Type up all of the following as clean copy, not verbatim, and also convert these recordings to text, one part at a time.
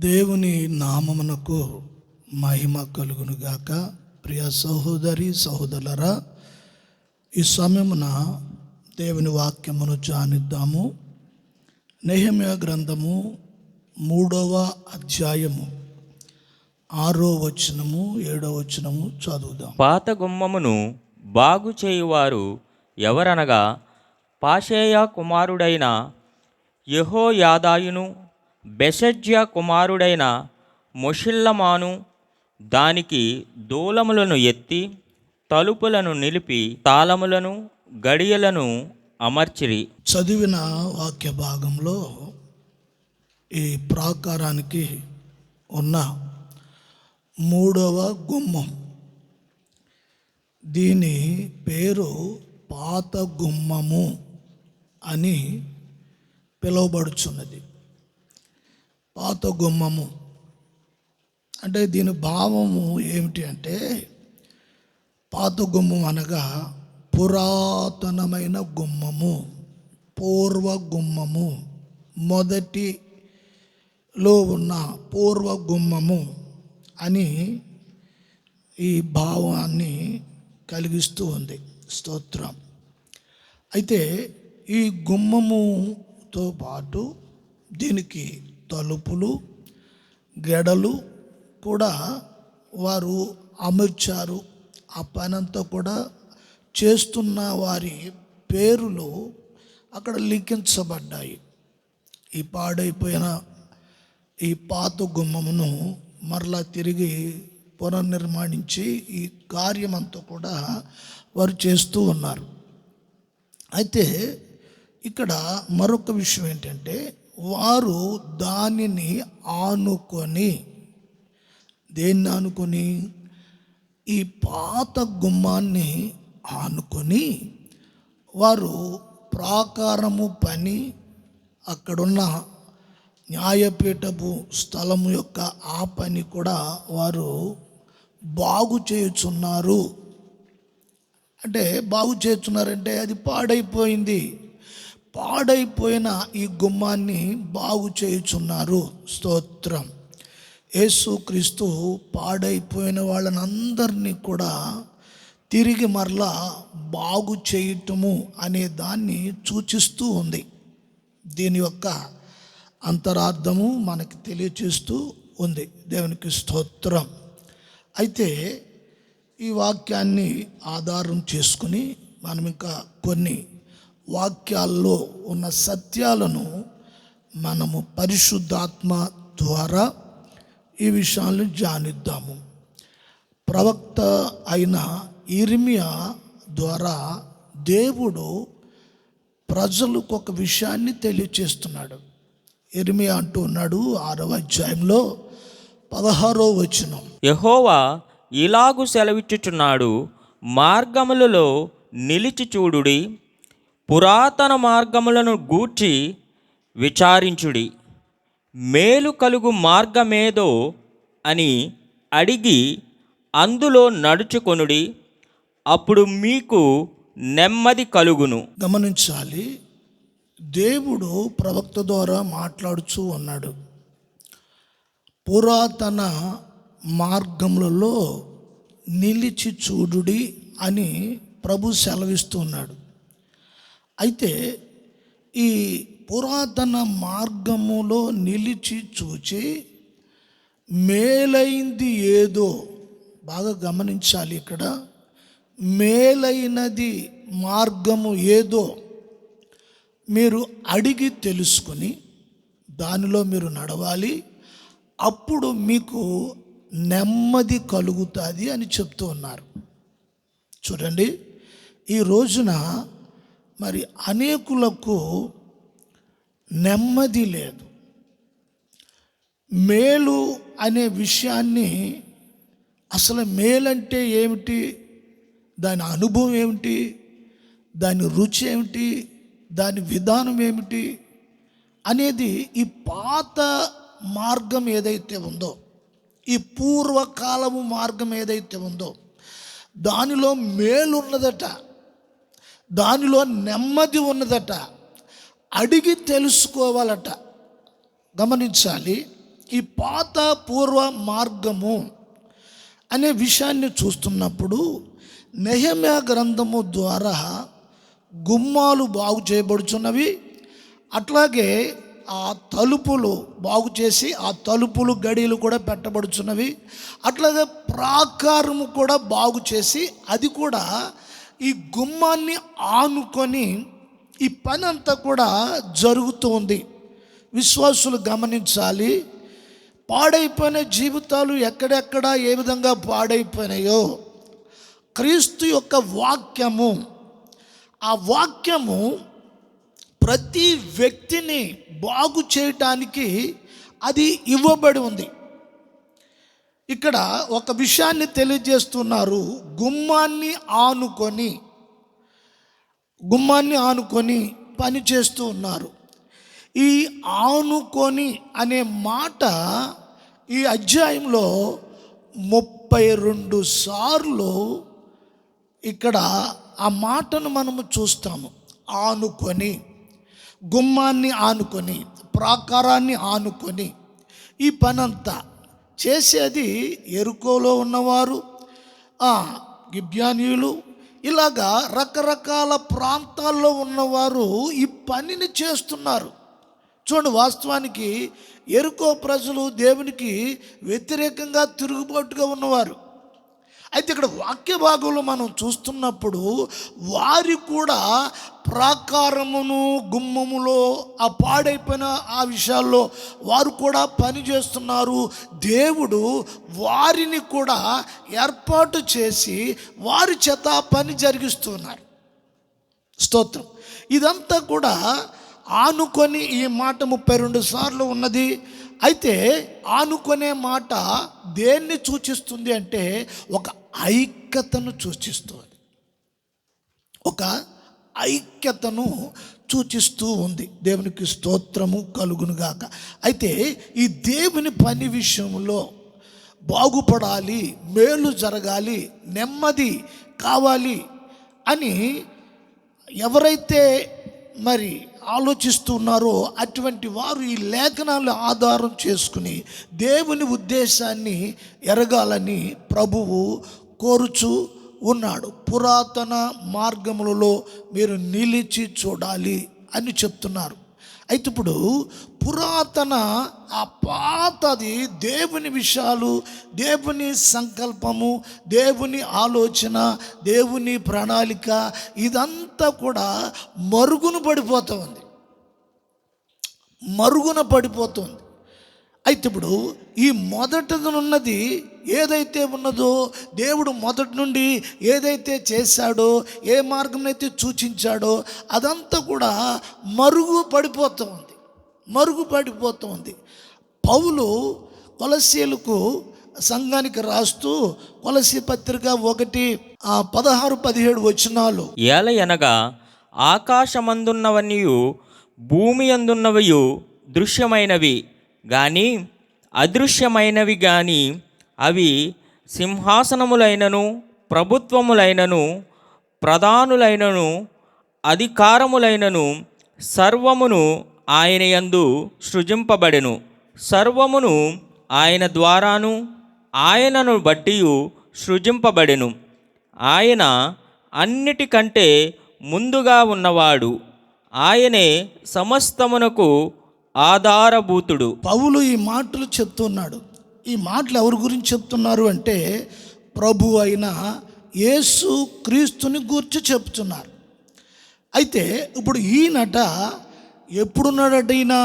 దేవుని నామమునకు మహిమ కలుగును గాక. ప్రియ సహోదరి సహోదరులరా, ఈ సమయమున దేవుని వాక్యమును ధ్యానిద్దాము. నెహెమ్యా గ్రంథము 3వ అధ్యాయము 6వ వచనము 7వ వచనము చదువుదాం. పాత గుమ్మమును బాగు చేయువారు ఎవరనగా పాషేయ కుమారుడైన యెహోయాదాయును బెసజ్యా కుమారుడైన మొషిల్లమాను దానికి దూలములను ఎత్తి తలుపులను నిలిపి తాళములను గడియలను అమర్చిరి. చదివిన వాక్య భాగంలో ఈ ప్రాకారానికి ఉన్న 3వ గుమ్మం, దీని పేరు పాత గుమ్మము అని పిలువబడుచున్నది. పాత గుమ్మము అంటే దీని భావము ఏమిటి అంటే, పాత గుమ్మం అనగా పురాతనమైన గుమ్మము, పూర్వ గుమ్మము, మొదటిలో ఉన్న పూర్వ గుమ్మము అని ఈ భావాన్ని కలిగిస్తూ ఉంది. స్తోత్రం. అయితే ఈ గుమ్మముతో పాటు దీనికి తలుపులు, గెడలు కూడా వారు అమర్చారు. ఆ పనంతా కూడా చేస్తున్న వారి పేర్లు అక్కడ లిఖించబడ్డాయి. ఈ పాడైపోయిన ఈ పాత గుమ్మమును మరలా తిరిగి పునర్నిర్మాణించి ఈ కార్యమంతా కూడా వారు చేస్తూ ఉన్నారు. అయితే ఇక్కడ మరొక విషయం ఏంటంటే, వారు దానిని ఆనుకొని, దేన్ని ఆనుకొని, ఈ పాత గుమ్మాన్ని ఆనుకొని వారు ప్రాకారము పని, అక్కడున్న న్యాయపీఠపు స్థలము యొక్క ఆ పని కూడా వారు బాగు చేయుచున్నారు. అంటే బాగు చేస్తున్నారంటే అది పాడైపోయింది. పాడైపోయిన ఈ గుమ్మాన్ని బాగు చేయుచున్నారు. స్తోత్రం. యేసుక్రీస్తు పాడైపోయిన వాళ్ళని అందరినీ కూడా తిరిగి మరలా బాగు చేయటము అనే దాన్ని సూచిస్తూ ఉంది. దీని యొక్క అంతరార్థము మనకి తెలియచేస్తూ ఉంది. దేవునికి స్తోత్రం. అయితే ఈ వాక్యాన్ని ఆధారం చేసుకుని మనం ఇంకా కొన్ని వాక్యాల్లో ఉన్న సత్యాలను మనము పరిశుద్ధాత్మ ద్వారా ఈ విషయాలను ధ్యానిద్దాము. ప్రవక్త అయిన ఇర్మియా ద్వారా దేవుడు ప్రజలకు ఒక విషయాన్ని తెలియచేస్తున్నాడు. ఇర్మియా అంటూ ఉన్నాడు 6వ అధ్యాయంలో 16వ వచనం, యెహోవా ఇలాగు సెలవిచ్చుచున్నాడు, మార్గములలో నిలిచి చూడుడి, పురాతన మార్గములను గూర్చి విచారించుడి, మేలు కలుగు మార్గమేదో అని అడిగి అందులో నడుచుకొనుడి, అప్పుడు మీకు నెమ్మది కలుగును. గమనించాలి, దేవుడు ప్రవక్త ద్వారా మాట్లాడుచూ ఉన్నాడు. పురాతన మార్గములలో నిలిచి చూడుడి అని ప్రభు సెలవిస్తూ ఉన్నాడు. అయితే ఈ పురాతన మార్గములో నిలిచి చూచి మేలైంది ఏదో బాగా గమనించాలి. ఇక్కడ మేలైనది మార్గము ఏదో మీరు అడిగి తెలుసుకొని దానిలో మీరు నడవాలి, అప్పుడు మీకు నెమ్మది కలుగుతుంది అని చెప్తూ ఉన్నారు. చూడండి, ఈ రోజున మరి అనేకులకు నెమ్మది లేదు. మేలు అనే విషయాన్ని, అసలు మేలంటే ఏమిటి, దాని అనుభవం ఏమిటి, దాని రుచి ఏమిటి, దాని విధానం ఏమిటి అనేది ఈ పాత మార్గం ఏదైతే ఉందో, ఈ పూర్వకాలము మార్గం ఏదైతే ఉందో దానిలో మేలు ఉన్నదట, దానిలో నెమ్మది ఉన్నదట. అడిగి తెలుసుకోవాలట. గమనించాలి, ఈ పాత పూర్వ మార్గము అనే విషయాన్ని చూస్తున్నప్పుడు నెహెమ్యా గ్రంథము ద్వారా గుమ్మాలు బాగు చేయబడుచున్నవి. అట్లాగే ఆ తలుపులు బాగు చేసి ఆ తలుపులు గడియలు కూడా పెట్టబడుచున్నవి. అట్లాగే ప్రాకారము కూడా బాగు చేసి అది కూడా ఈ గుమ్మాన్ని ఆనుకొని ఈ పని అంతా కూడా జరుగుతూ ఉంది. విశ్వాసులు గమనించాలి, పాడైపోయిన జీవితాలు ఎక్కడెక్కడ ఏ విధంగా పాడైపోయినాయో క్రీస్తు యొక్క వాక్యము, ఆ వాక్యము ప్రతి వ్యక్తిని బాగు చేయటానికి అది ఇవ్వబడి ఉంది. ఇక్కడ ఒక విషయాన్ని తెలియజేస్తున్నారు. గుమ్మాన్ని ఆనుకొని పని చేస్తూ ఉన్నారు. ఈ ఆనుకొని అనే మాట ఈ అధ్యాయంలో 32 సార్లు ఇక్కడ ఆ మాటను మనము చూస్తాము. ఆనుకొని, గుమ్మాన్ని ఆనుకొని, ప్రాకారాన్ని ఆనుకొని ఈ పనంతా చేసేది యెరికోలో ఉన్నవారు, గిబ్యానీయులు, ఇలాగా రకరకాల ప్రాంతాల్లో ఉన్నవారు ఈ పనిని చేస్తున్నారు. చూడండి, వాస్తవానికి యెరికో ప్రజలు దేవునికి వ్యతిరేకంగా తిరుగుబాటుగా ఉన్నవారు. అయితే ఇక్కడ వాక్య భాగంలో మనం చూస్తున్నప్పుడు వారి కూడా ప్రాకారమును గుమ్మములో ఆ పాడైపోయిన ఆ విషయాల్లో వారు కూడా పని చేస్తున్నారు. దేవుడు వారిని కూడా ఏర్పాటు చేసి వారి చేత పని జరిగిస్తున్నారు. స్తోత్రం. ఇదంతా కూడా ఆనుకొని ఈ మాట 32 సార్లు ఉన్నది. అయితే ఆనుకునే మాట దేన్ని సూచిస్తుంది అంటే ఒక ఐక్యతను సూచిస్తుంది, ఒక ఐక్యతను సూచిస్తూ ఉంది. దేవునికి స్తోత్రము కలుగునుగాక. అయితే ఈ దేవుని పని విషయంలో బాగుపడాలి, మేలు జరగాలి, నెమ్మది కావాలి అని ఎవరైతే మరి ఆలోచిస్తున్నారో అటువంటి వారు ఈ లేఖనాలు ఆధారం చేసుకుని దేవుని ఉద్దేశాన్ని ఎరగాలని ప్రభువు కోరుచు ఉన్నాడు. పురాతన మార్గములలో మీరు నిలిచి చూడాలి అని చెప్తున్నారు. అయితే ఇప్పుడు పురాతన ఆ పాతది దేవుని విషయాలు, దేవుని సంకల్పము, దేవుని ఆలోచన, దేవుని ప్రణాళిక ఇదంతా కూడా మరుగున పడిపోతుంది. అయితే ఇప్పుడు ఈ మొదటనున్నది ఏదైతే ఉన్నదో, దేవుడు మొదటి నుండి ఏదైతే చేశాడో, ఏ మార్గం అయితే సూచించాడో అదంతా కూడా మరుగు పడిపోతుంది. పౌలు కొలస్సీలకు సంఘానికి రాస్తూ కొలస్సీ పత్రిక 1:16-17 వచనాలు, ఏలయనగా ఆకాశమందున్నవనియు భూమి అందున్నవయు దృశ్యమైనవి గాని అదృశ్యమైనవి గాని, అవి సింహాసనములైనను ప్రభుత్వములైనను ప్రధానులైనను అధికారములైనను సర్వమును ఆయన యందు సృజింపబడెను. సర్వమును ఆయన ద్వారాను ఆయనను బట్టి సృజింపబడెను. ఆయన అన్నిటికంటే ముందుగా ఉన్నవాడు, ఆయనే సమస్తమునకు ఆధారభూతుడు. పౌలు ఈ మాటలు చెప్తున్నాడు. ఈ మాటలు ఎవరి గురించి చెప్తున్నారు అంటే ప్రభు అయిన యేసు క్రీస్తుని గూర్చి చెప్తున్నారు. అయితే ఇప్పుడు ఈయనట ఎప్పుడున్నాడట? ఈయన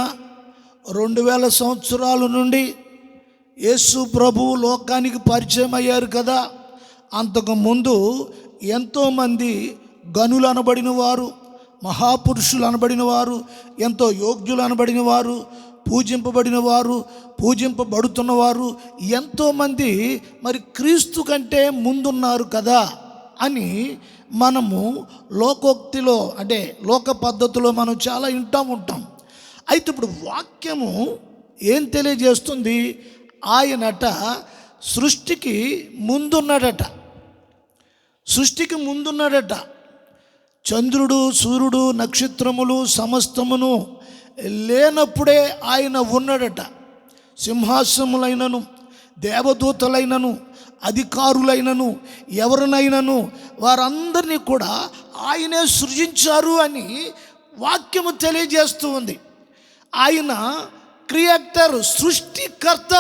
2000 సంవత్సరాల నుండి యేసు ప్రభువు లోకానికి పరిచయం అయ్యారు కదా. అంతకుముందు ఎంతోమంది గనులు అనబడిన వారు, మహాపురుషులు అనబడిన వారు, ఎంతో యోగ్యులు అనబడిన వారు, పూజింపబడిన వారు, పూజింపబడుతున్నవారు ఎంతోమంది మరి క్రీస్తు కంటే ముందున్నారు కదా అని మనము లోకోక్తిలో అంటే లోక పద్ధతిలో మనం చాలా వింటూ ఉంటాం. అయితే ఇప్పుడు వాక్యము ఏం తెలియజేస్తుంది? ఆయనట సృష్టికి ముందున్నాడట. చంద్రుడు, సూర్యుడు, నక్షత్రములు సమస్తమును లేనప్పుడే ఆయన ఉన్నాడట. సింహాసనములైనను, దేవదూతలైనను, అధికారులైనను, ఎవరినైనను వారందరినీ కూడా ఆయనే సృజించారు అని వాక్యము తెలియజేస్తూ ఉంది. ఆయన క్రియేటర్, సృష్టికర్త.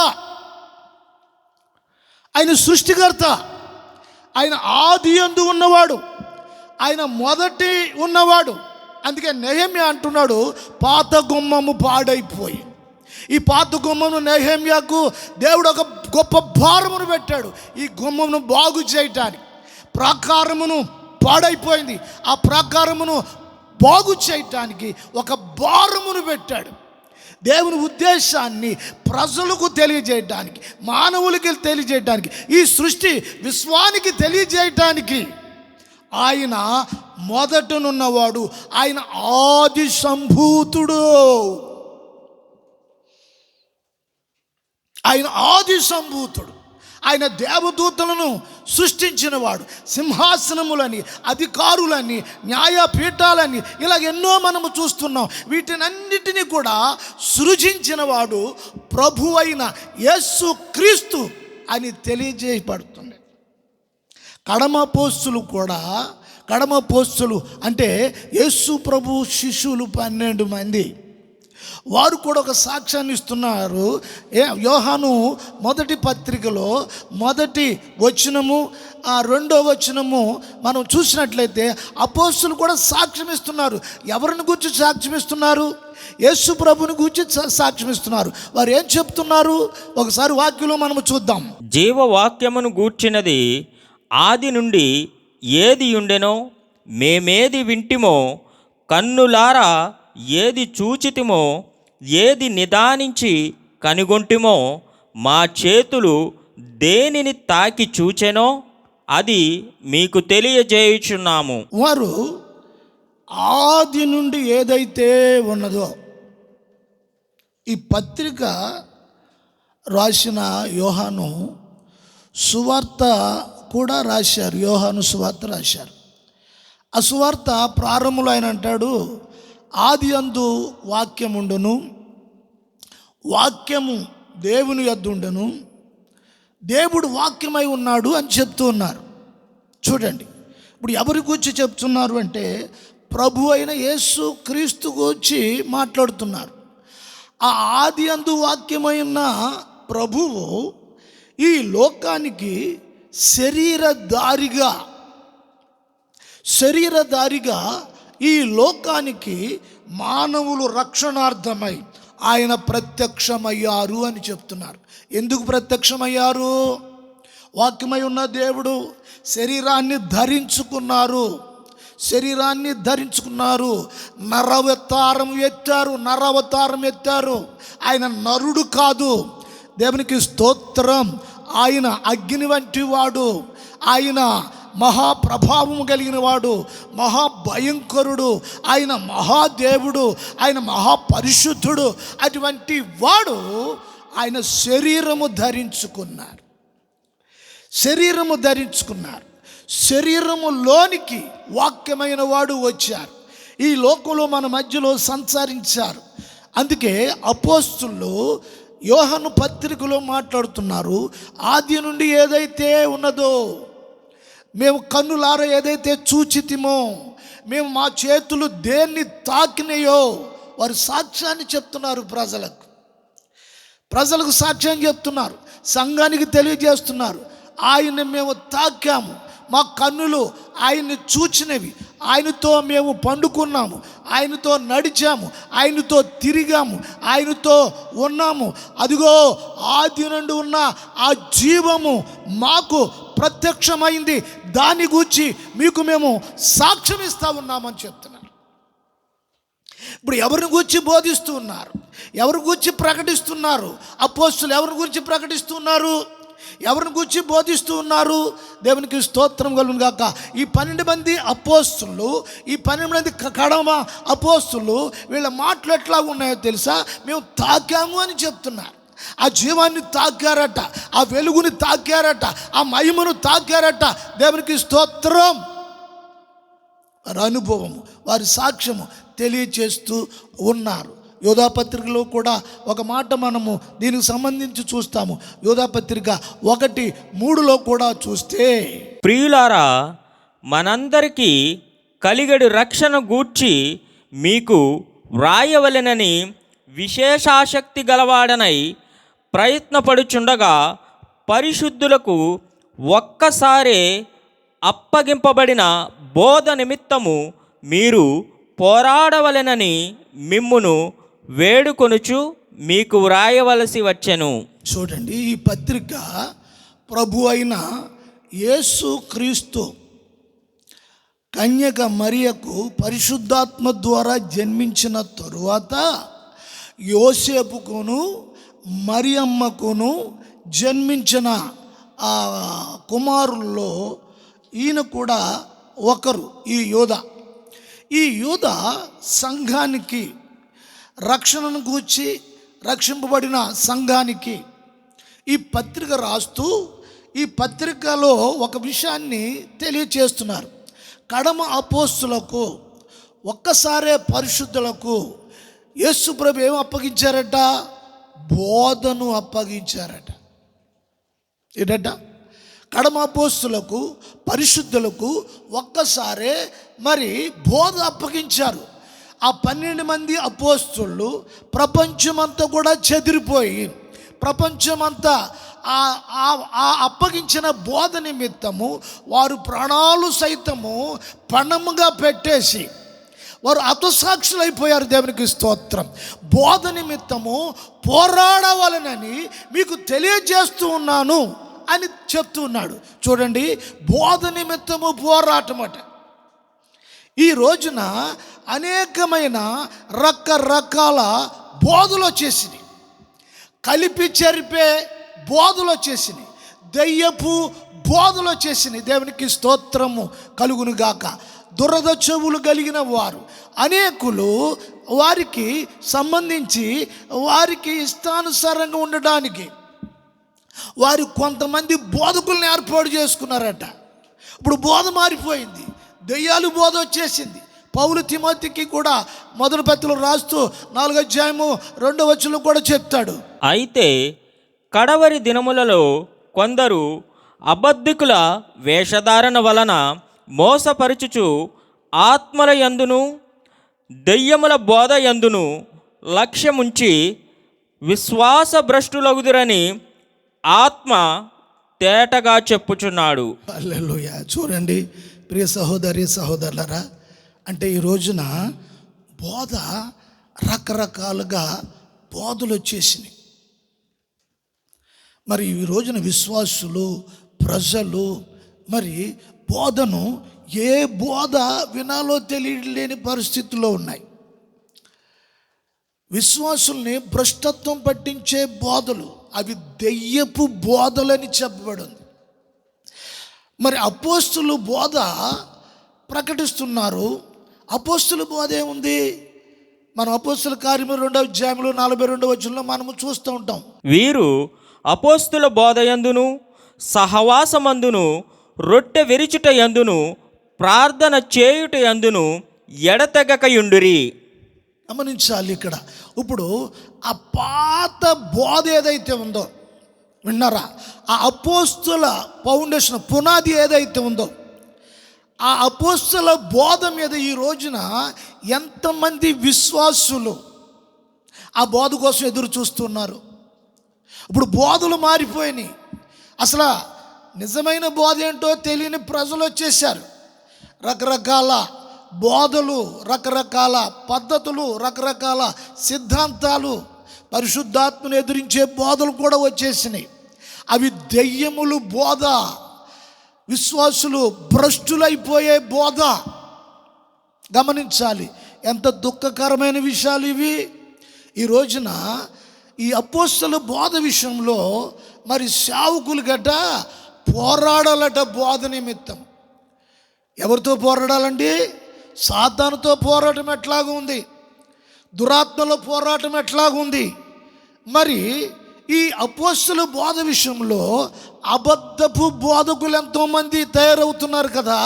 ఆయన సృష్టికర్త, ఆయన ఆది యందు ఉన్నవాడు, ఆయన మొదటి ఉన్నవాడు. అందుకే నెహెమ్యా అంటున్నాడు, పాత గుమ్మము పాడైపోయి. ఈ పాత గుమ్మను నెహెమ్యాకు దేవుడు ఒక గొప్ప భారమును పెట్టాడు, ఈ గుమ్మమును బాగు చేయటానికి. ప్రాకారమును పాడైపోయింది, ఆ ప్రాకారమును బాగు చేయటానికి ఒక భారమును పెట్టాడు. దేవుని ఉద్దేశాన్ని ప్రజలకు తెలియజేయటానికి, మానవులకి తెలియజేయటానికి, ఈ సృష్టి విశ్వానికి తెలియజేయటానికి ఆయన మొదటనున్నవాడు, ఆయన ఆది సంభూతుడు. ఆయన ఆది సంభూతుడు. ఆయన దేవదూతలను సృష్టించినవాడు. సింహాసనములని, అధికారులని, న్యాయపీఠాలని, ఇలాగ ఎన్నో మనము చూస్తున్నాం. వీటినన్నిటినీ కూడా సృజించినవాడు ప్రభు అయిన యేసు క్రీస్తు అని తెలియజేయబడుతుంది. కడమ పోస్తులు అంటే యేసు ప్రభు శిష్యులు 12 మంది. వారు కూడా ఒక సాక్ష్యాన్ని ఇస్తున్నారు. యోహాను మొదటి పత్రికలో 1వ వచనము 2వ వచనము మనం చూసినట్లయితే అపోస్తులు కూడా సాక్ష్యం ఇస్తున్నారు. ఎవరిని గురించి సాక్ష్యం ఇస్తున్నారు? యేసు ప్రభుని గురించి సాక్ష్యం ఇస్తున్నారు. వారు ఏం చెప్తున్నారు? ఒకసారి వాక్యంలో మనము చూద్దాం. జీవవాక్యమును గూర్చినది ఆది నుండి ఏది ఉండెనో, మేమేది వింటిమో, కన్నులారా ఏది చూచితిమో, ఏది నిదానించి కనుగొంటిమో, మా చేతులు దేనిని తాకి చూచెనో అది మీకు తెలియజేయుచున్నాము. వారు ఆది నుండి ఏదైతే ఉన్నదో, ఈ పత్రిక రాసిన యోహాను సువార్త కూడా రాశారు. యోహాను సువార్త రాశారు. ఆ సువార్త ప్రారంభంలో ఆయన అంటాడు, ఆది యందు వాక్యముండును, వాక్యము దేవుని యొద్ద ఉండెను, దేవుడు వాక్యమై ఉన్నాడు అని చెప్తూ ఉన్నారు. చూడండి, ఇప్పుడు ఎవరి గురించి చెప్తున్నారు అంటే ప్రభు అయిన యేసు క్రీస్తు గురించి మాట్లాడుతున్నారు. ఆ ఆది యందు వాక్యమై ఉన్న ప్రభువు ఈ లోకానికి శరీరధారిగా ఈ లోకానికి మానవులు రక్షణార్థమై ఆయన ప్రత్యక్షమయ్యారు అని చెప్తున్నారు. ఎందుకు ప్రత్యక్షమయ్యారు? వాక్యమై ఉన్న దేవుడు శరీరాన్ని ధరించుకున్నారు. నరవతారం ఎత్తారు. ఆయన నరుడు కాదు. దేవునికి స్తోత్రం. ఆయన అగ్ని వంటి వాడు, ఆయన మహాప్రభావము కలిగిన వాడు, మహాభయంకరుడు, ఆయన మహాదేవుడు, ఆయన మహాపరిశుద్ధుడు. అటువంటి వాడు ఆయన శరీరము ధరించుకున్నారు. శరీరములోనికి వాక్యమైన వాడు వచ్చారు. ఈ లోకంలో మన మధ్యలో సంచరించారు. అందుకే అపోస్తులు యోహాను పత్రికలో మాట్లాడుతున్నారు, ఆది నుండి ఏదైతే ఉన్నదో, మేము కన్నులారా ఏదైతే చూచితిమో, మేము మా చేతులు దేన్ని తాకినాయో, వారు సాక్ష్యాన్ని చెప్తున్నారు. ప్రజలకు సాక్ష్యం చెప్తున్నారు, సంఘానికి తెలియజేస్తున్నారు. ఆయన్ని మేము తాకాము, మా కన్నులు ఆయన్ని చూచినవి, ఆయనతో మేము పండుకున్నాము, ఆయనతో నడిచాము, ఆయనతో తిరిగాము, ఆయనతో ఉన్నాము. అదిగో ఆది నుండి ఉన్న ఆ జీవము మాకు ప్రత్యక్షమైంది, దాని గూర్చి మీకు మేము సాక్ష్యం ఇస్తా ఉన్నామని చెప్తున్నారు. ఇప్పుడు ఎవరిని గూర్చి బోధిస్తూ ఉన్నారు? ఎవరి గూర్చి ప్రకటిస్తున్నారు? అపోస్తులు ఎవరి గురించి ప్రకటిస్తున్నారు? ఎవరిని గురించి బోధిస్తూ ఉన్నారు? దేవునికి స్తోత్రం కలుగును గాక. ఈ 12 మంది అపోస్తులు, ఈ 12 మంది కడమ అపోస్తులు, వీళ్ళ మాటలు ఎట్లా ఉన్నాయో తెలుసా? మేము తాకాము అని చెప్తున్నారు. ఆ జీవాన్ని తాకారట, ఆ వెలుగుని తాకారట, ఆ మహిమను తాకారట. దేవునికి స్తోత్రం. వారి అనుభవము, వారి సాక్ష్యము తెలియచేస్తూ ఉన్నారు. యోధాపత్రికలో కూడా ఒక మాట మనము దీనికి సంబంధించి చూస్తాము. యోధాపత్రిక 1:3 కూడా చూస్తే, ప్రియులారా, మనందరికీ కలిగడి రక్షణ గూర్చి మీకు వ్రాయవలెనని విశేషాసక్తి గలవాడనై ప్రయత్నపడుచుండగా పరిశుద్ధులకు ఒక్కసారే అప్పగింపబడిన బోధ నిమిత్తము మీరు పోరాడవలెనని మిమ్మును వేడుకొనుచు మీకు వ్రాయవలసి వచ్చెను. చూడండి, ఈ పత్రిక ప్రభు అయిన యేసు క్రీస్తు కన్యక మరియకు పరిశుద్ధాత్మ ద్వారా జన్మించిన తరువాత యోసేపుకును మరియమ్మకును జన్మించిన ఆ కుమారుల్లో ఈయన కూడా ఒకరు. ఈ యోధ సంఘానికి, రక్షణను గూర్చి రక్షింపబడిన సంఘానికి ఈ పత్రిక రాస్తూ ఈ పత్రికలో ఒక విషయాన్ని తెలియచేస్తున్నారు. కడమ అపోస్తులకు ఒక్కసారే పరిశుద్ధులకు యేసు ప్రభు ఏం అప్పగించారట? బోధను అప్పగించారట. ఏంటట? కడమ అపోస్తులకు పరిశుద్ధులకు ఒక్కసారే మరి బోధ అప్పగించారు. ఆ 12 మంది అపోస్తులు ప్రపంచమంతా కూడా చెదిరిపోయి, ప్రపంచమంతా ఆ అప్పగించిన బోధ నిమిత్తము వారు ప్రాణాలు సైతము పణముగా పెట్టేసి వారు హతసాక్షులు అయిపోయారు. దేవునికి స్తోత్రం. బోధ నిమిత్తము పోరాడవాలనని మీకు తెలియజేస్తూ ఉన్నాను అని చెప్తూ ఉన్నాడు. చూడండి, బోధ నిమిత్తము పోరాటమట. ఈ రోజున అనేకమైన రకరకాల బోధలు వచ్చేసినాయి. కలిపి చెరిపే బోధలు వచ్చేసినాయి. దెయ్యపు బోధలు వచ్చేసినాయి. దేవునికి స్తోత్రము కలుగును గాక. దురద చెవులు కలిగిన వారు అనేకులు వారికి సంబంధించి వారికి ఇష్టానుసారంగా ఉండడానికి వారు కొంతమంది బోధకుల్ని ఏర్పాటు చేసుకున్నారట. ఇప్పుడు బోధ మారిపోయింది. దెయ్యాలు బోధ వచ్చేసింది. పౌలు తిమోతికి కూడా మొదటి పత్రికలో రాస్తూ 4వ అధ్యాయము 2వ వచనంలో కూడా చెప్తాడు. అయితే కడవరి దినములలో కొందరు అబద్ధికుల వేషధారణ వలన మోసపరచుచు ఆత్మల యందును దెయ్యముల బోధ యందును లక్ష్యముంచి విశ్వాస భ్రష్టులగుదురని ఆత్మ తేటగా చెప్పుచున్నాడు. హల్లెలూయా. చూడండి ప్రియ సహోదరి సహోదరులారా, అంటే ఈ రోజున బోధ రకరకాలుగా బోధలు వచ్చేసినాయి. మరి ఈ రోజున విశ్వాసులు ప్రజలు మరి బోధను ఏ బోధ వినాలో తెలియలేని పరిస్థితుల్లో ఉన్నాయి. విశ్వాసుల్ని భ్రష్టత్వం పట్టించే బోధలు, అవి దెయ్యపు బోధలని చెప్పబడింది. మరి అపోస్తులు బోధ ప్రకటిస్తున్నారు. అపోస్తుల బోధ ఏముంది? మనం అపోస్తుల కార్యము 2వ అధ్యాయంలో 42వ వచనంలో మనము చూస్తూ ఉంటాం. వీరు అపోస్తుల బోధ యందును సహవాసమందును రొట్టె విరుచుట యందును ప్రార్థన చేయుట యందును ఎడతెగకయుండురి. గమనించాలి ఇక్కడ. ఇప్పుడు ఆ పాత బోధ ఏదైతే ఉందో, విన్నారా? ఆ అపోస్తుల ఫౌండేషన్ పునాది ఏదైతే ఉందో, ఆ అపోస్తుల బోధ మీద ఈ రోజున ఎంతమంది విశ్వాసులు ఆ బోధ కోసం ఎదురు చూస్తున్నారు? ఇప్పుడు బోధలు మారిపోయినాయి. అసలు నిజమైన బోధ ఏంటో తెలియని ప్రజలు వచ్చేసారు. రకరకాల బోధలు, రకరకాల పద్ధతులు, రకరకాల సిద్ధాంతాలు, పరిశుద్ధాత్మను ఎదిరించే బోధలు కూడా వచ్చేసినాయి. అవి దెయ్యములు బోధ, విశ్వాసులు భ్రష్టులైపోయే బోధ. గమనించాలి, ఎంత దుఃఖకరమైన విషయాలు ఇవి. ఈ రోజున ఈ అపోస్తల బోధ విషయంలో మరి సేవకులు గట పోరాడాలట బోధ నిమిత్తం. ఎవరితో పోరాడాలండి? సాతానుతో పోరాటం ఎట్లాగా ఉంది, దురాత్మలో పోరాటం ఎట్లాగా ఉంది. మరి ఈ అపోస్తల బోధ విషయంలో అబద్ధపు బోధకులు ఎంతోమంది తయారవుతున్నారు కదా.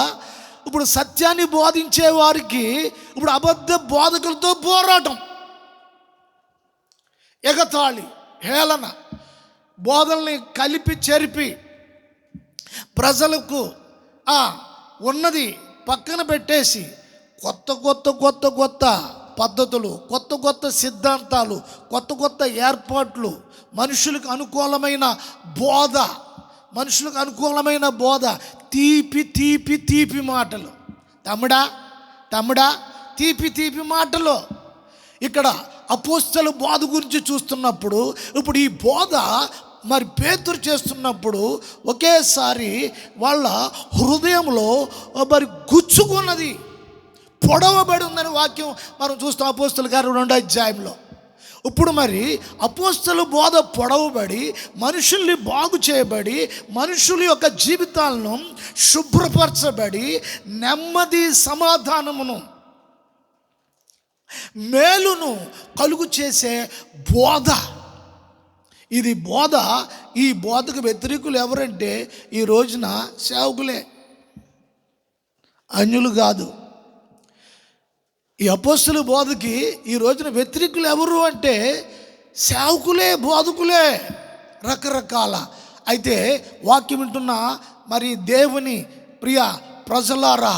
ఇప్పుడు సత్యాన్ని బోధించే వారికి ఇప్పుడు అబద్ధ బోధకులతో పోరాటం. ఎగతాళి, హేళన, బోధల్ని కలిపి చెరిపి ప్రజలకు ఉన్నది పక్కన పెట్టేసి కొత్త కొత్త కొత్త కొత్త పద్ధతులు, కొత్త కొత్త సిద్ధాంతాలు, కొత్త కొత్త ఏర్పాట్లు, మనుషులకు అనుకూలమైన బోధ, మనుషులకు అనుకూలమైన బోధ, తీపి తీపి తీపి మాటలు. తమ్ముడా తీపి తీపి మాటలు. ఇక్కడ అపోస్తల బోధ గురించి చూస్తున్నప్పుడు, ఇప్పుడు ఈ బోధ మరి పేతురు చేస్తున్నప్పుడు ఒకేసారి వాళ్ళ హృదయంలో మరి గుచ్చుకున్నది, పొడవబడి ఉందని వాక్యం మనం చూస్తాం అపోస్తల కార్యం 2వ అధ్యాయంలో. ఇప్పుడు మరి అపోస్తల బోధ పొడవబడి, మనుషుల్ని బాగు చేయబడి, మనుషుల యొక్క జీవితాలను శుభ్రపరచబడి, నెమ్మది, సమాధానమును, మేలును కలుగు చేసే బోధ. ఇది బోధ. ఈ బోధకు వ్యతిరేకులు ఎవరంటే ఈ రోజున సేవకులే, అన్యులు కాదు. ఈ అపోస్తల బోధకి ఈ రోజున వ్యతిరేకులు ఎవరు అంటే సేవకులే, బోధకులే, రకరకాల. అయితే వాక్యం వింటున్న మరి దేవుని ప్రియ ప్రజలారా,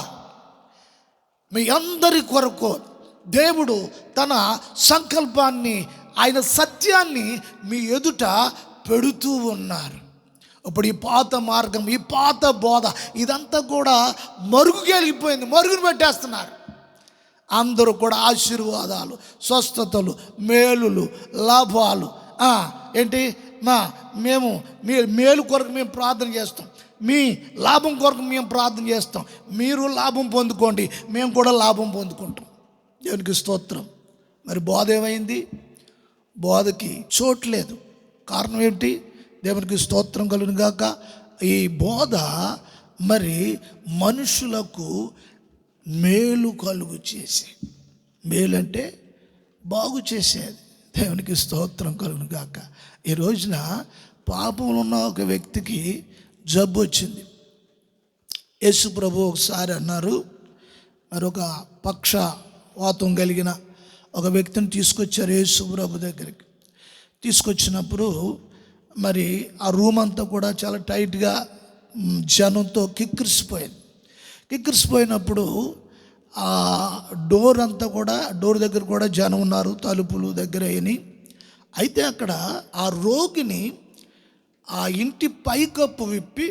మీ అందరి కొరకు దేవుడు తన సంకల్పాన్ని, ఆయన సత్యాన్ని మీ ఎదుట పెడుతూ ఉన్నారు. ఇప్పుడు ఈ పాత మార్గం, ఈ పాత బోధ ఇదంతా కూడా మరుగుకెళ్ళిపోయింది, మరుగును పెట్టేస్తున్నారు. అందరూ కూడా ఆశీర్వాదాలు, స్వస్థతలు, మేలులు, లాభాలు. ఏంటి మేము మీ మేలు కొరకు మేము ప్రార్థన చేస్తాం, మీ లాభం కొరకు మేము ప్రార్థన చేస్తాం, మీరు లాభం పొందుకోండి, మేము కూడా లాభం పొందుకుంటాం. దేవునికి స్తోత్రం. మరి బోధ ఏమైంది? బోధకి చోట్లేదు. కారణం ఏంటి? దేవునికి స్తోత్రం కలుగును గాక. ఈ బోధ మరి మనుషులకు మేలు కలుగు చేసే, మేలు అంటే బాగు చేసేది. దేవునికి స్తోత్రం కలుగును గాక. ఈ రోజున పాపంలో ఉన్న ఒక వ్యక్తికి జబ్బు వచ్చింది. యేసు ప్రభు ఒకసారి అన్నారు, మరొక పక్షవాతం కలిగిన ఒక వ్యక్తిని తీసుకొచ్చారు యేసు ప్రభు దగ్గరికి. తీసుకొచ్చినప్పుడు మరి ఆ రూమ్ అంతా కూడా చాలా టైట్గా జనంతో కిక్కిరిసిపోయినప్పుడు ఆ డోర్ అంతా కూడా, డోర్ దగ్గర కూడా జనం ఉన్నారు, తలుపులు దగ్గర అయినాయి. అయితే అక్కడ ఆ రోగిని ఆ ఇంటి పైకప్పు విప్పి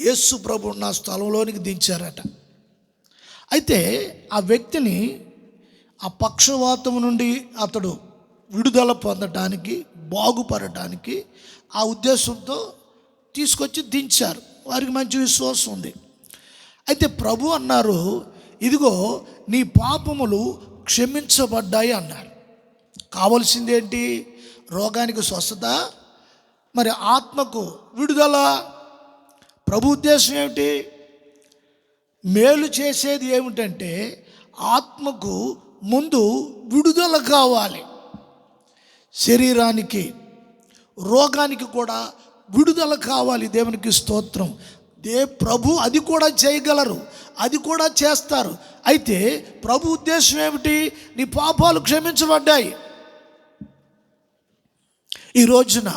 యేసు ప్రభు ఉన్న స్థలంలోనికి దించారట. అయితే ఆ వ్యక్తిని ఆ పక్షవాతం నుండి అతడు విడుదల పొందటానికి, బాగుపడటానికి ఆ ఉద్దేశంతో తీసుకొచ్చి దించారు. వారికి మంచి విశ్వాసం ఉంది. అయితే ప్రభు అన్నారు, ఇదిగో నీ పాపములు క్షమించబడ్డాయి అన్నారు. కావలసింది ఏంటి? రోగానికి స్వస్థత, మరి ఆత్మకు విడుదల. ప్రభు ఉద్దేశం ఏమిటి? మేలు చేసేది ఏమిటంటే ఆత్మకు ముందు విడుదల కావాలి, శరీరానికి, రోగానికి కూడా విడుదల కావాలి. దేవునికి స్తోత్రం. ప్రభు అది కూడా చేయగలరు, అది కూడా చేస్తారు. అయితే ప్రభు ఉద్దేశం ఏమిటి? నీ పాపాలు క్షమించబడ్డాయి. ఈ రోజున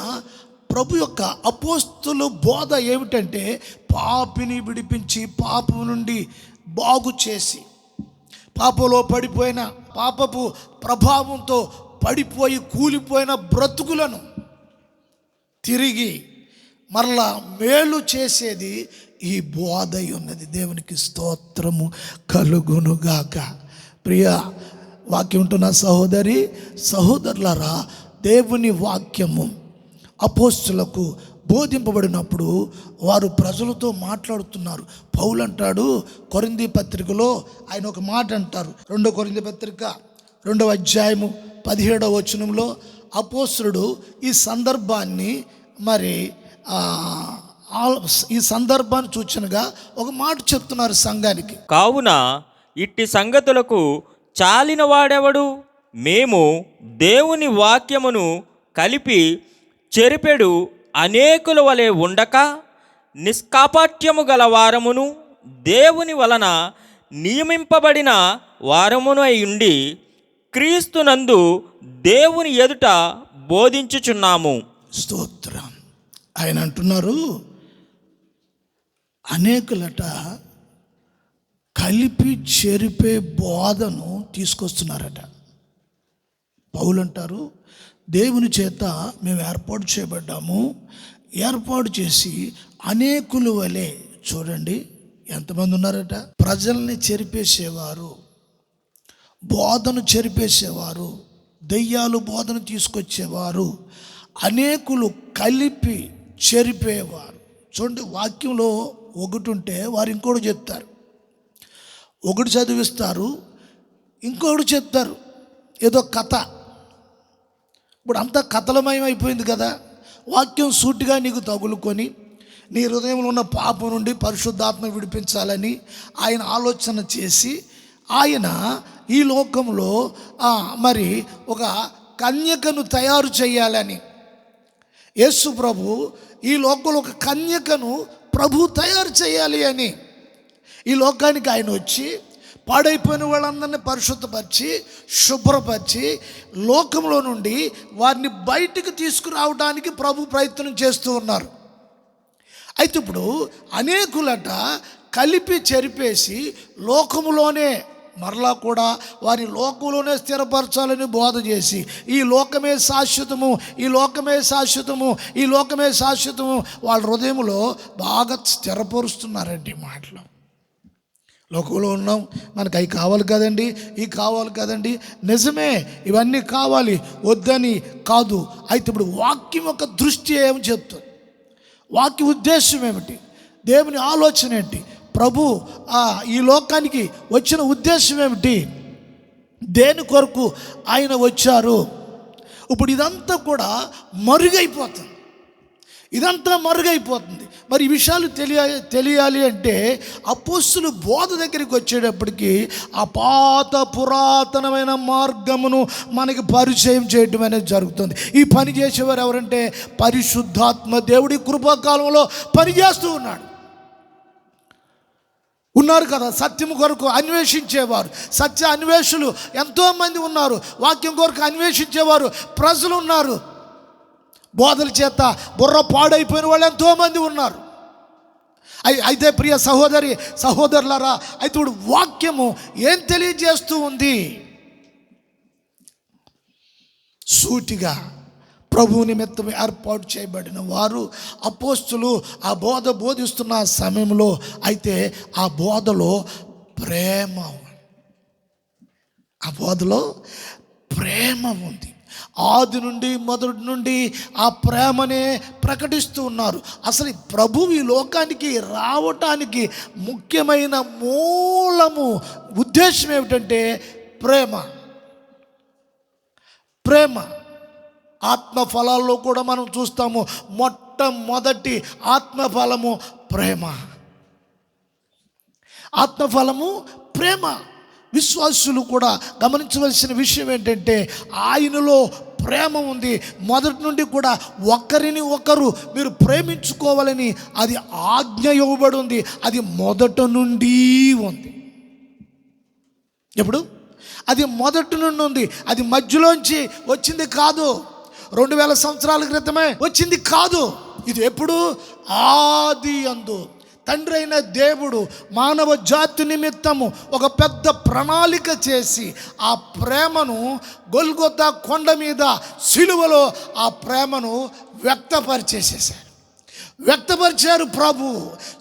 ప్రభు యొక్క అపోస్తలు బోధ ఏమిటంటే పాపిని విడిపించి, పాపం నుండి బాగు చేసి, పాపంలో పడిపోయిన, పాపపు ప్రభావంతో పడిపోయి కూలిపోయిన బ్రతుకులను తిరిగి మరలా మేలు చేసేది ఈ బోధ ఉన్నది. దేవునికి స్తోత్రము కలుగునుగాక. ప్రియ వాక్యం ఉంటున్న సహోదరి సహోదరులారా, దేవుని వాక్యము అపోస్తులకు బోధింపబడినప్పుడు వారు ప్రజలతో మాట్లాడుతున్నారు. పౌలు అంటాడు కొరింథీ పత్రికలో, ఆయన ఒక మాట అంటారు, 2 కొరింథీ పత్రిక 2వ అధ్యాయము 17వ వచనంలో అపోస్తులుడు ఈ సందర్భాన్ని మరి ఈ సందర్భాన్ని సూచనగా ఒక మాట చెప్తున్నారు సంఘానికి. కావున ఇట్టి సంగతులకు చాలిన వాడెవడు? మేము దేవుని వాక్యమును కలిపి చెరిపెడు అనేకుల వలె ఉండక, నిష్కాపట్యము గల వారమును దేవుని వలన నియమింపబడిన వారమును అయి ఉండి, క్రీస్తునందు దేవుని ఎదుట బోధించుచున్నాము. స్తోత్రం. ఆయన అంటున్నారు, అనేకులట కలిపి చెరిపే బోధను తీసుకొస్తున్నారట. పౌలు అంటారు, దేవుని చేత మేము ఏర్పాటు చేయబడ్డాము, ఏర్పాటు చేసి అనేకుల వలె, చూడండి ఎంతమంది ఉన్నారట, ప్రజల్ని చెరిపేసేవారు, బోధను చెరిపేసేవారు, దెయ్యాలు బోధన తీసుకొచ్చేవారు, అనేకులు కలిపి చెరిపేవారు. చూడండి, వాక్యంలో ఒకటి ఉంటే వారు ఇంకోటి చెప్తారు, ఒకటి చదివిస్తారు, ఇంకొకటి చెప్తారు, ఏదో కథ. ఇప్పుడు అంతా కథలమయం అయిపోయింది కదా. వాక్యం సూటిగా నీకు తగులుకొని నీ హృదయంలో ఉన్న పాపం నుండి పరిశుద్ధాత్మ విడిపించాలని ఆయన ఆలోచన చేసి, ఆయన ఈ లోకంలో మరి ఒక కన్యకను తయారు చేయాలని, యేసు ప్రభు ఈ లోకంలో ఒక కన్యకను ప్రభు తయారు చేయాలి అని ఈ లోకానికి ఆయన వచ్చి పాడైపోయిన వాళ్ళందరినీ పరిశుద్ధపరిచి శుభ్రపరిచి లోకంలో నుండి వారిని బయటికి తీసుకురావడానికి ప్రభు ప్రయత్నం చేస్తూ ఉన్నారు. అయితే ఇప్పుడు అనేకులట కలిపి చెరిపేసి లోకములోనే మరలా కూడా వారి లోకంలోనే స్థిరపరచాలని బోధ చేసి, ఈ లోకమే శాశ్వతము, ఈ లోకమే శాశ్వతము, ఈ లోకమే శాశ్వతము వాళ్ళ హృదయంలో బాగా స్థిరపరుస్తున్నారండి మాటలు. లోకంలో ఉన్నాం, మనకు అవి కావాలి కదండి, ఇవి కావాలి కదండి. నిజమే, ఇవన్నీ కావాలి, వద్దని కాదు. అయితే ఇప్పుడు వాక్యం యొక్క దృష్టి ఏమి చెప్తుంది, వాక్య ఉద్దేశం ఏమిటి, దేవుని ఆలోచన ఏంటి, ప్రభు ఈ లోకానికి వచ్చిన ఉద్దేశం ఏమిటి, దేని కొరకు ఆయన వచ్చారు. ఇప్పుడు ఇదంతా కూడా మరుగైపోతుంది, ఇదంతా మరుగైపోతుంది. మరి ఈ విషయాలు తెలియాలి అంటే అపోస్తులు బోధ దగ్గరికి వచ్చేటప్పటికి ఆ పాత పురాతనమైన మార్గమును మనకి పరిచయం చేయడం అనేది జరుగుతుంది. ఈ పని చేసేవారు ఎవరంటే పరిశుద్ధాత్మ దేవుడి కృపాకాలంలో పనిచేస్తూ ఉన్నారు కదా. సత్యము కొరకు అన్వేషించేవారు, సత్య అన్వేషులు ఎంతోమంది ఉన్నారు, వాక్యం కొరకు అన్వేషించేవారు ప్రజలు ఉన్నారు, బోధల చేత బుర్ర పాడైపోయిన వాళ్ళు ఎంతోమంది ఉన్నారు. అయితే ప్రియ సహోదరులారా, అయితే ఇప్పుడు వాక్యము ఏం తెలియజేస్తూ ఉంది, సూటిగా ప్రభు నిమిత్తం ఏర్పాటు చేయబడిన వారు అపోస్తులు ఆ బోధ బోధిస్తున్న సమయంలో, అయితే ఆ బోధలో ప్రేమ, ఆ బోధలో ప్రేమ ఉంది. ఆది నుండి మొదటి నుండి ఆ ప్రేమనే ప్రకటిస్తూ ఉన్నారు. అసలు ప్రభు ఈ లోకానికి రావటానికి ముఖ్యమైన మూలము ఉద్దేశం ఏమిటంటే ప్రేమ. ప్రేమ ఆత్మఫలాల్లో కూడా మనం చూస్తాము. మొట్టమొదటి ఆత్మఫలము ప్రేమ. ఆత్మఫలము ప్రేమ. విశ్వాసులు కూడా గమనించవలసిన విషయం ఏంటంటే ఆయనలో ప్రేమ ఉంది. మొదటి నుండి కూడా ఒకరిని ఒకరు మీరు ప్రేమించుకోవాలని అది ఆజ్ఞ ఇవ్వబడి ఉంది. అది మొదటి నుండి ఉంది. ఎప్పుడు? అది మొదటి నుండి ఉంది. అది మధ్యలోంచి వచ్చింది కాదు, 2000 సంవత్సరాల క్రితమే వచ్చింది కాదు. ఇది ఎప్పుడు? ఆది యందు తండ్రి అయిన దేవుడు మానవ జాతి నిమిత్తము ఒక పెద్ద ప్రణాళిక చేసి ఆ ప్రేమను గొల్గొతా కొండ మీద సిలువలో ఆ ప్రేమను వ్యక్తపరిచారు. ప్రభు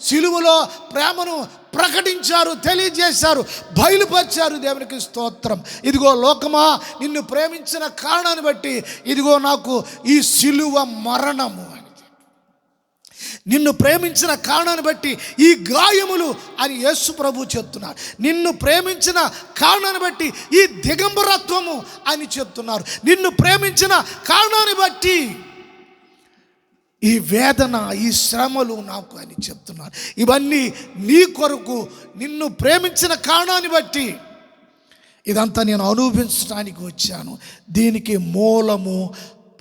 సిలువలో ప్రేమను ప్రకటించారు, తెలియజేశారు, బయలుపరిచారు. దేవునికి స్తోత్రం. ఇదిగో లోకమా, నిన్ను ప్రేమించిన కారణాన్ని బట్టి ఇదిగో నాకు ఈ సిలువ మరణము, నిన్ను ప్రేమించిన కారణాన్ని బట్టి ఈ గాయములు అని యేసు ప్రభు చెప్తున్నారు. నిన్ను ప్రేమించిన కారణాన్ని బట్టి ఈ దిగంబరత్వము అని చెప్తున్నారు. నిన్ను ప్రేమించిన కారణాన్ని బట్టి ఈ వేదన, ఈ శ్రమలు నాకు అని చెప్తున్నారు. ఇవన్నీ నీ కొరకు, నిన్ను ప్రేమించిన కారణాన్ని బట్టి ఇదంతా నేను అనుభవించడానికి వచ్చాను. దీనికి మూలము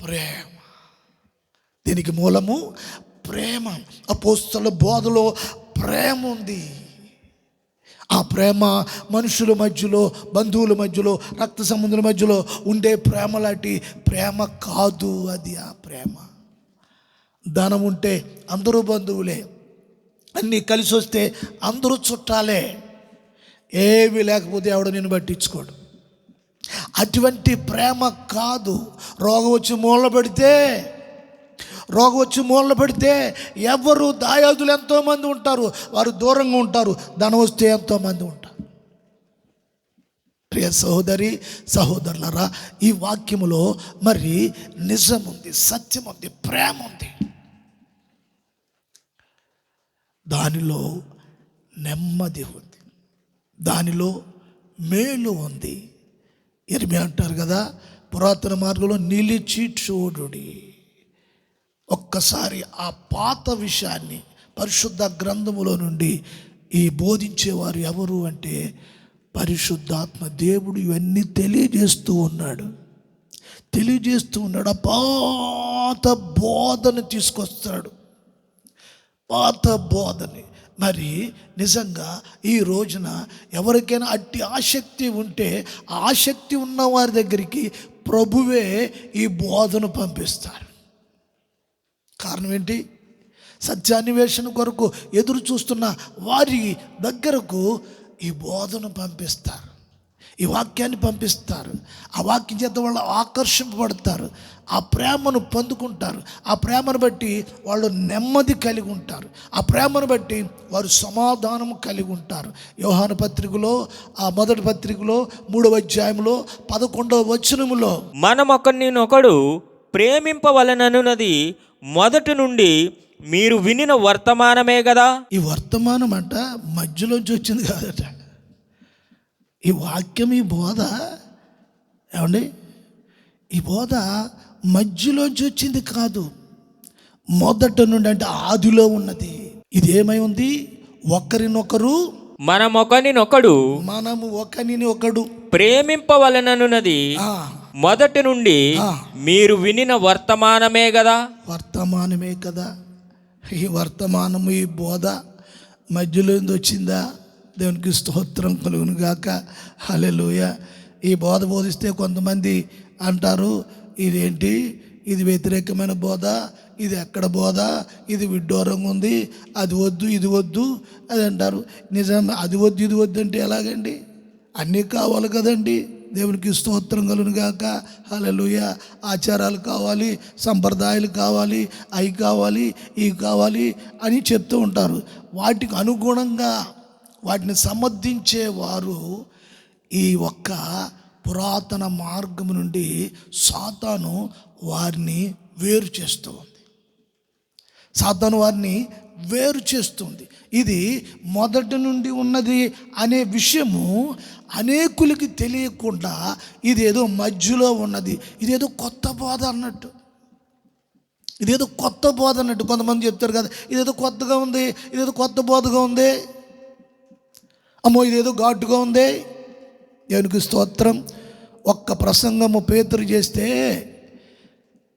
ప్రేమ. దీనికి మూలము ప్రేమ. అపోస్తలుల బోధలో ప్రేమ ఉంది. ఆ ప్రేమ మనుషుల మధ్యలో, బంధువుల మధ్యలో, రక్త సంబంధుల మధ్యలో ఉండే ప్రేమ లాంటి ప్రేమ కాదు అది. ఆ ప్రేమ ధనం ఉంటే అందరూ బంధువులే, అన్నీ కలిసి వస్తే అందరూ చుట్టాలే, ఏమీ లేకపోతే ఎవడు నిన్ను పట్టించుకోడు. అటువంటి ప్రేమ కాదు. రోగం వచ్చి మూలన పెడితే ఎవరు దాయాదులు ఎంతోమంది ఉంటారు, వారు దూరంగా ఉంటారు. ధనం వస్తే ఎంతోమంది ఉంటారు. ప్రియ సహోదరి సహోదరులరా, ఈ వాక్యములో మరి నిజం ఉంది, సత్యం ఉంది, ప్రేమ ఉంది. దానిలో నెమ్మది ఉంది, దానిలో మేలు ఉంది. ఇర్మియా అంటారు కదా, పురాతన మార్గంలో నిలిచి చూడుడి. ఒక్కసారి ఆ పాత విషయాన్ని పరిశుద్ధ గ్రంథములో నుండి ఈ బోధించేవారు ఎవరు అంటే పరిశుద్ధాత్మ దేవుడు ఇవన్నీ తెలియజేస్తూ ఉన్నాడు. ఆ పాత బోధన తీసుకొస్తాడు, పాత బోధని. మరి నిజంగా ఈ రోజున ఎవరికైనా అట్టి ఆసక్తి ఉంటే ఆ ఆసక్తి ఉన్న వారి దగ్గరికి ప్రభువే ఈ బోధను పంపిస్తారు. కారణం ఏంటి? సత్యాన్వేషణ కొరకు ఎదురు చూస్తున్న వారి దగ్గరకు ఈ బోధను పంపిస్తారు, ఈ వాక్యాన్ని పంపిస్తారు. ఆ వాక్యం చేత వాళ్ళు ఆకర్షింపబడతారు, ఆ ప్రేమను పొందుకుంటారు. ఆ ప్రేమను బట్టి వాళ్ళు నెమ్మది కలిగి ఉంటారు, ఆ ప్రేమను బట్టి వారు సమాధానం కలిగి ఉంటారు. యోహాను పత్రికలో, ఆ మొదటి పత్రికలో 3వ అధ్యాయంలో 11వ వచనములో, మనమొకరినొకడు ప్రేమింపవలననున్నది మొదటి నుండి మీరు వినిన వర్తమానమే కదా. ఈ వర్తమానం అంట మధ్యలోంచి వచ్చింది కాదట. ఈ వాక్యం, ఈ బోధ ఏమండి, ఈ బోధ మధ్యలోంచి వచ్చింది కాదు, మొదటి నుండి అంటే ఆదిలో ఉన్నది. ఇది ఏమై ఉంది? మనము ఒకరినొకడు ప్రేమింపవలననున్నది మొదటి నుండి మీరు వినిన వర్తమానమే కదా. ఈ వర్తమానము, ఈ బోధ మధ్యలో వచ్చిందా? దేవునికి స్తోత్రం కలుగును గాక. హల్లెలూయా. ఈ బోధ బోధిస్తే కొంతమంది అంటారు, ఇదేంటి, ఇది వ్యతిరేకమైన బోధ, ఇది ఎక్కడ బోధ, ఇది విడ్డూరంగా ఉంది, అది వద్దు ఇది వద్దు అది అంటారు. నిజం, అది వద్దు ఇది వద్దు అంటే ఎలాగండి? అన్నీ కావాలి కదండి. దేవునికి స్తోత్రం కలుగును గాక. హల్లెలూయా. ఆచారాలు కావాలి, సంప్రదాయాలు కావాలి, అవి కావాలి, ఇవి కావాలి అని చెప్తూ ఉంటారు. వాటికి అనుగుణంగా వాటిని సమర్థించేవారు ఈ ఒక్క పురాతన మార్గం నుండి సాతాను వారిని వేరు చేస్తుంది. ఇది మొదటి నుండి ఉన్నది అనే విషయము అనేకులకి తెలియకుండా ఇదేదో మధ్యలో ఉన్నది, ఇదేదో కొత్త బోధ అన్నట్టు. కొంతమంది చెప్తారు కదా, ఇదేదో కొత్తగా ఉంది, ఇదేదో కొత్త బోధగా ఉంది, అమ్మో ఇదేదో ఘాటుగా ఉంది. దేవునికి స్తోత్రం. ఒక్క ప్రసంగము పేతురు చేస్తే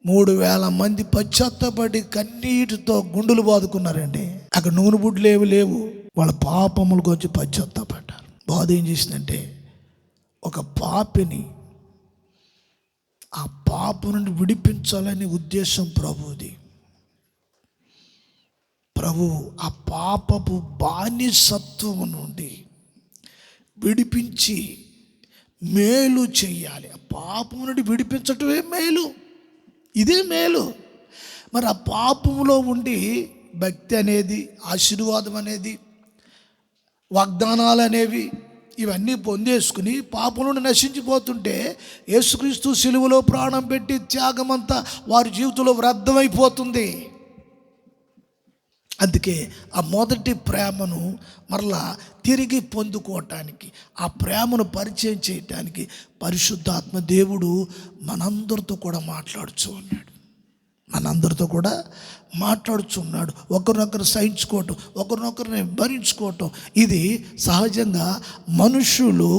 3000 మంది పశ్చాత్తపడి కన్నీటితో గుండెలు బాదుకున్నారండి. అక్కడ నూనె బుడ్లు లేవు, వాళ్ళ పాపముల గురించి పశ్చాత్తపడ్డారు. బాధ ఏం చేసిందంటే, ఒక పాపిని ఆ పాప నుండి విడిపించాలనే ఉద్దేశం ప్రభువుది. ప్రభు ఆ పాపపు బానిసత్వము నుండి విడిపించి మేలు చెయ్యాలి. ఆ పాపము నుండి విడిపించటమే మేలు, ఇదే మేలు. మరి ఆ పాపములో ఉండి భక్తి అనేది, ఆశీర్వాదం అనేది, వాగ్దానాలు అనేవి ఇవన్నీ పొందేసుకుని పాపం నుండి నశించిపోతుంటే యేసుక్రీస్తు సిలువలో ప్రాణం పెట్టి త్యాగమంతా వారి జీవితంలో వ్యర్థమైపోతుంది. అందుకే ఆ మొదటి ప్రేమను మరలా తిరిగి పొందుకోవటానికి, ఆ ప్రేమను పరిచయం చేయటానికి పరిశుద్ధాత్మ దేవుడు మనందరితో కూడా మాట్లాడుచున్నాడు. ఒకరినొకరు సహించుకోవటం, ఒకరినొకరిని భరించుకోవటం, ఇది సహజంగా మనుషులు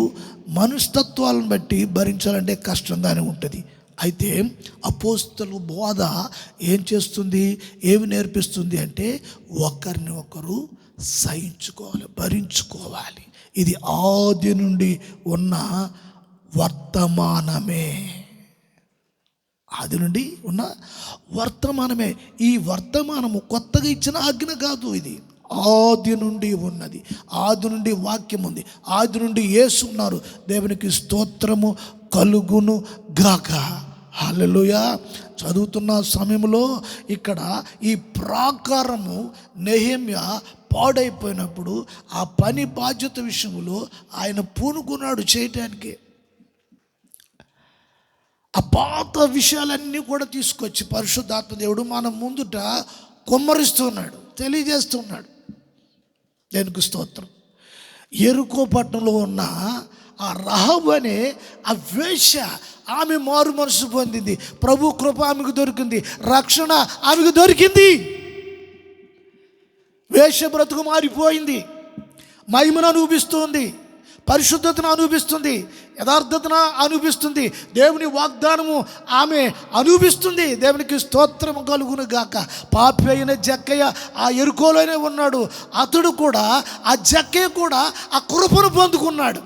మనస్తత్వాలను బట్టి భరించాలంటే కష్టంగానే ఉంటుంది. అయితే అపోస్తలు బోధ ఏం చేస్తుంది, ఏమి నేర్పిస్తుంది అంటే ఒకరిని ఒకరు సహించుకోవాలి, భరించుకోవాలి. ఇది ఆది నుండి ఉన్న వర్తమానమే. ఆది నుండి ఉన్న వర్తమానమే. ఈ వర్తమానము కొత్తగా ఇచ్చిన ఆజ్ఞ కాదు, ఇది ఆది నుండి ఉన్నది. ఆది నుండి వాక్యం ఉంది, ఆది నుండి యేసు ఉన్నారు. దేవునికి స్తోత్రము కలుగును గాక. హల్లెలూయా. చదువుతున్న సమయంలో ఇక్కడ ఈ ప్రాకారము నెహెమ్యా పాడైపోయినప్పుడు ఆ పని బాధ్యత విషయంలో ఆయన పూనుకున్నాడు చేయటానికి. ఆ పాత విషయాలన్నీ కూడా తీసుకొచ్చి పరిశుద్ధాత్మ దేవుడు మన ముందుట కుమ్మరిస్తున్నాడు, తెలియజేస్తున్నాడు. దేనికి స్తోత్రం. యెరికో పట్టణంలో ఉన్న ఆ రహాబు అనే ఆ వేశ్య, ఆమె మారు మనసు పొందింది. ప్రభు కృప ఆమెకు దొరికింది, రక్షణ ఆమెకు దొరికింది. వేశ్య బ్రతుకు మారిపోయింది, మహిమను అనుభవిస్తుంది, పరిశుద్ధతను అనుభవిస్తుంది, యథార్థతను అనుభవిస్తుంది, దేవుని వాగ్దానము ఆమె అనుభవిస్తుంది. దేవునికి స్తోత్రము కలుగును గాక. పాపి అయిన జక్కయ్య ఆ యెరికోలోనే ఉన్నాడు. అతడు కూడా, ఆ జక్కయ్య కూడా ఆ కృపను పొందుకున్నాడు.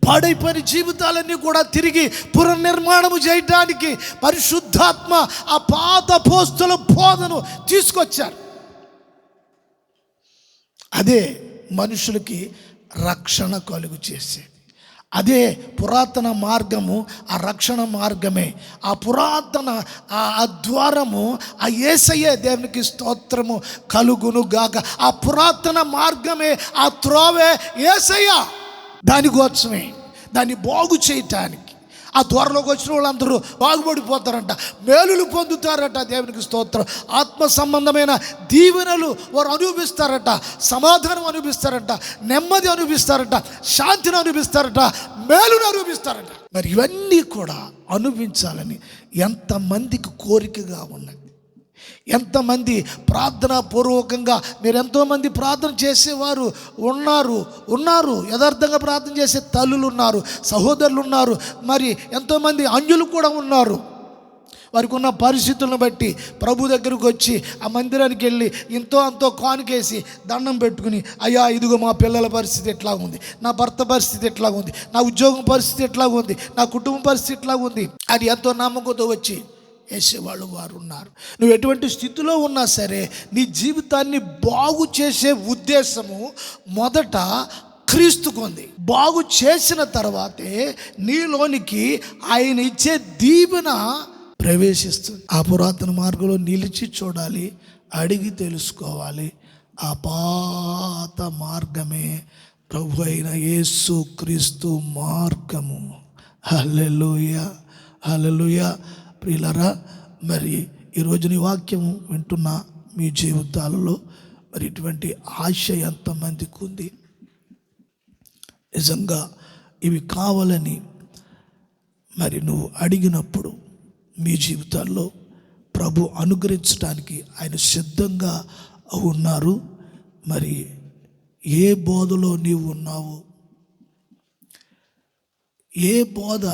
పాడైపోయిన జీవితాలన్నీ కూడా తిరిగి పునర్నిర్మాణము చేయడానికి పరిశుద్ధాత్మ ఆ పాత అపోస్తలుల బోధను తీసుకొచ్చారు. అదే మనుషులకి రక్షణ కలుగు చేసేది. అదే పురాతన మార్గము, ఆ రక్షణ మార్గమే, ఆ పురాతన ఆ ద్వారము ఆ యేసయ్యే. దేవునికి స్తోత్రము కలుగును గాక. ఆ పురాతన మార్గమే, ఆ త్రోవే యేసయ్య. దానికోసమే, దాన్ని బాగు చేయటానికి ఆ ద్వారంలోకి వచ్చిన వాళ్ళందరూ బాగుపడిపోతారంట, మేలులు పొందుతారట. దేవునికి స్తోత్రం. ఆత్మ సంబంధమైన దీవెనలు వారు అనుభవిస్తారట, సమాధానం అనుభవిస్తారట, నెమ్మది అనుభవిస్తారట, శాంతిని అనుభవిస్తారట, మేలును అనుభవిస్తారట. మరి ఇవన్నీ కూడా అనుభవించాలని ఎంతమందికి కోరికగా ఉన్నది. ఎంతమంది ప్రార్థనా పూర్వకంగా, మీరు ఎంతోమంది ప్రార్థన చేసేవారు ఉన్నారు. యథార్థంగా ప్రార్థన చేసే తల్లులు ఉన్నారు, సహోదరులు ఉన్నారు, మరి ఎంతోమంది అన్యులు కూడా ఉన్నారు. వారికి ఉన్న పరిస్థితులను బట్టి ప్రభు దగ్గరకు వచ్చి ఆ మందిరానికి వెళ్ళి ఇంతో అంతో కానుకేసి దండం పెట్టుకుని, అయ్యా ఇదిగో మా పిల్లల పరిస్థితి ఎట్లా ఉంది, నా భర్త పరిస్థితి ఎట్లా ఉంది, నా ఉద్యోగం పరిస్థితి ఎట్లా ఉంది, నా కుటుంబ పరిస్థితి ఎట్లా ఉంది అని ఎంతో నమ్మకంతో వచ్చి వేసేవాళ్ళు వారు ఉన్నారు. నువ్వు ఎటువంటి స్థితిలో ఉన్నా సరే నీ జీవితాన్ని బాగు చేసే ఉద్దేశము మొదట క్రీస్తుకు ఉంది. బాగు చేసిన తర్వాతే నీలోనికి ఆయన ఇచ్చే దీవెన ప్రవేశిస్తుంది. ఆ పురాతన మార్గంలో నిలిచి చూడాలి, అడిగి తెలుసుకోవాలి. ఆ పాత మార్గమే ప్రభు అయిన యేసు క్రీస్తు మార్గము. హల్లెలూయా, హల్లెలూయా. ప్రియులారా, మరి ఈరోజు నీ వాక్యము వింటున్న మీ జీవితాలలో మరి ఇటువంటి ఆశ ఎంతమందికి ఉంది? నిజంగా ఇవి కావాలని మరి నువ్వు అడిగినప్పుడు మీ జీవితాల్లో ప్రభు అనుగ్రహించడానికి ఆయన సిద్ధంగా ఉన్నారు. మరి ఏ బోధలో నీవు ఉన్నావు? ఏ బోధ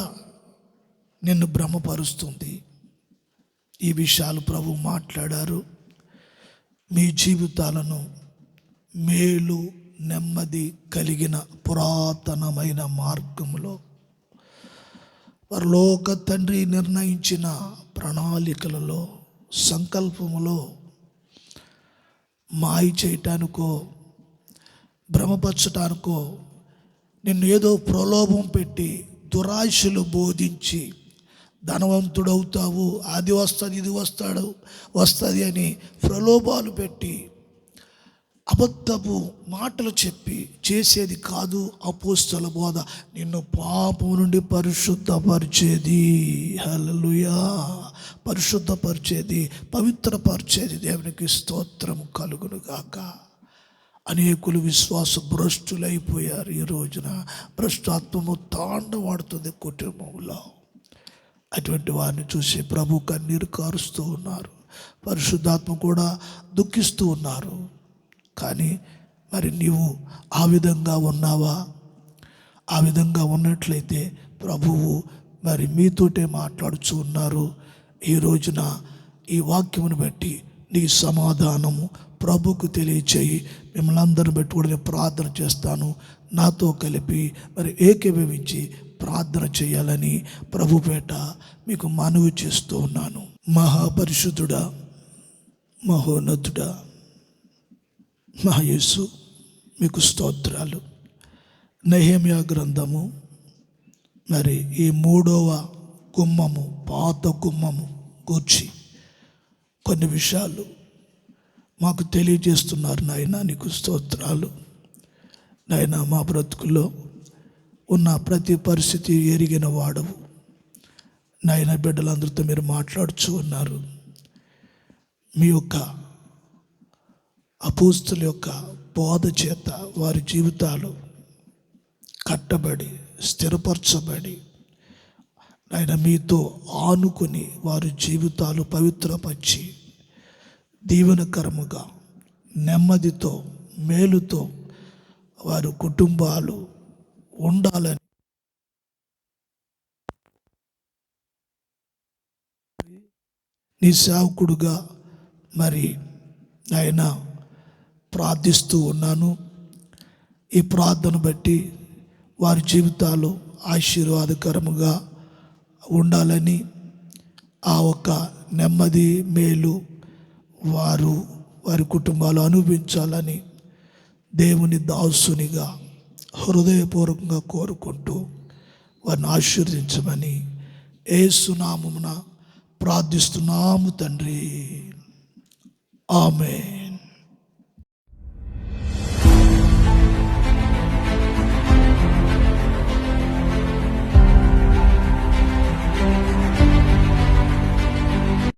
నిన్ను భ్రమపరుస్తుంది? ఈ విషయాలు ప్రభు మాట్లాడారు. మీ జీవితాలను మేలు నెమ్మది కలిగిన పురాతనమైన మార్గంలో పరలోక తండ్రి నిర్ణయించిన ప్రణాళికలలో, సంకల్పములో మాయ చేయటానికో భ్రమపరచటానికో నిన్ను ఏదో ప్రలోభం పెట్టి దురాశలు బోధించి ధనవంతుడవుతావు, అది వస్తుంది ఇది వస్తుంది అని ప్రలోభాలు పెట్టి అబద్ధపు మాటలు చెప్పి చేసేది కాదు అపోస్తల బోధ. నిన్ను పాపం నుండి పరిశుద్ధపరిచేది. హల్లెలూయా. పరిశుద్ధపరిచేది, పవిత్రపరిచేది. దేవునికి స్తోత్రము కలుగును గాక. అనేకులు విశ్వాస భ్రష్టులైపోయారు. ఈ రోజున భ్రష్టాత్మము తాండవాడుతుంది కుటుంబంలో. అటువంటి వారిని చూసి ప్రభు కన్నీరు కారుస్తూ ఉన్నారు, పరిశుద్ధాత్మ కూడా దుఃఖిస్తూ ఉన్నారు. కానీ మరి నీవు ఆ విధంగా ఉన్నావా? ఆ విధంగా ఉన్నట్లయితే ప్రభువు మరి మీతోటే మాట్లాడుచూ ఉన్నారు. ఈ రోజున ఈ వాక్యమును బట్టి నీ సమాధానము ప్రభుకు తెలియచేయి. మిమ్మల్ని అందరూ బట్టి కూడా నేను ప్రార్థన చేస్తాను. నాతో కలిపి మరి ఏకీభవించి ప్రార్థన చేయాలని ప్రభుపేట మీకు మనవి చేస్తూ ఉన్నాను. మహాపరిశుద్ధుడా, మహోన్నతుడా, మా యేసు మీకు స్తోత్రాలు. నెహెమ్యా గ్రంథము మరి ఈ 3వ గుమ్మము, పాత గుమ్మము గూర్చి కొన్ని విషయాలు మాకు తెలియజేస్తున్నారు నాయన. నీకు స్తోత్రాలు నాయన. మా బ్రతుకుల్లో ఉన్న ప్రతి పరిస్థితి ఎరిగిన వాడవు నాయన. బిడ్డలందరితో మీరు మాట్లాడుచూ ఉన్నారు. మీ యొక్క అపోస్తుల యొక్క బోధ చేత వారి జీవితాలు కట్టబడి స్థిరపరచబడి ఆయన మీతో ఆనుకొని వారి జీవితాలు పవిత్రపరిచి దీవెనకరముగా నెమ్మదితో మేలుతో వారి కుటుంబాలు ఉండాలని నీ సేవకుడుగా మరి ఆయన ప్రార్థిస్తూ ఉన్నాను. ఈ ప్రార్థన బట్టి వారి జీవితాలు ఆశీర్వాదకరముగా ఉండాలని, ఆ ఒక్క నెమ్మది మేలు వారి కుటుంబాలు అనుభవించాలని దేవుని దాసునిగా హృదయపూర్వకంగా కోరుకుంటూ వారిని ఆశీర్వదించమని యేసు నామమున ప్రార్థిస్తున్నాము తండ్రి. ఆమేన్.